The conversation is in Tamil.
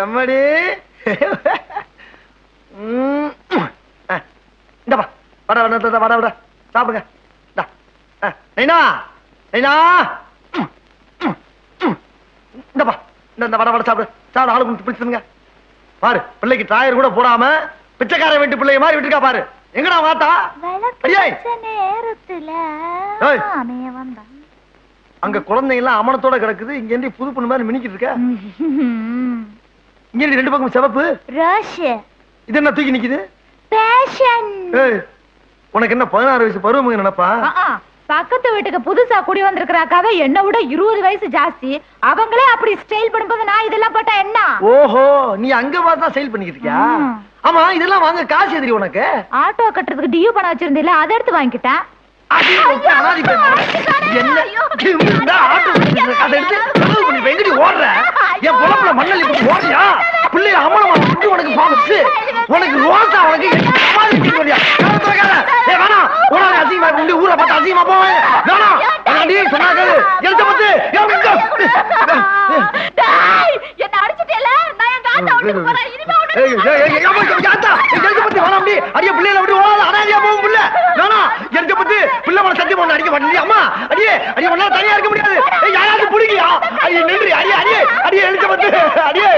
எம்மடி இந்தப்பா வட வட வட வட சாப்பிடுங்க நைனா நைனா இந்தப்பா இந்த வட வட சாப்பிடு சாப்பிட ஆளு கொடுத்து பிடிச்சிருங்க பாரு பிள்ளைக்கு டாயர் கூட போடாம பிச்சைக்கார வீட்டு பிள்ளைய மாதிரி விட்டுருக்கா பாரு எங்கடா வாத்தா அங்க குழந்தை எல்லாம் அமனத்தோட கிடக்குது இங்க இருந்து புது பொண்ணு மாதிரி மினிக்கிட்டு இருக்க இங்க ரெண்டு பக்கம் சிவப்பு இது என்ன தூக்கி நிக்குது உனக்கு என்ன 16 வயசு பருவம் நினைப்பா பக்கத்து வீட்டுக்கு புதுசா குடி வந்திருக்கிறாக்காக என்ன விட 20 வயசு ஜாஸ்தி அவங்களே அப்படி ஸ்டைல் பண்ணும்போது நான் இதெல்லாம் போட்டா என்ன ஓஹோ நீ அங்க பார்த்தா ஸ்டைல் பண்ணிக்கிட்டு இருக்கியா ஆமா இதெல்லாம் வாங்க காசு எதிரி உனக்கு ஆட்டோ கட்டுறதுக்கு டியூ பணம் வச்சிருந்தீல அதை எடுத்து வாங்கிட்டேன் பிள்ளைய அமலமா உனக்கு பாவச்சு உனக்கு ரோசா உனக்கு அசிங்கமா உண்டு ஊரை பார்த்து அசிங்கமா போவேன் சொன்னாங்க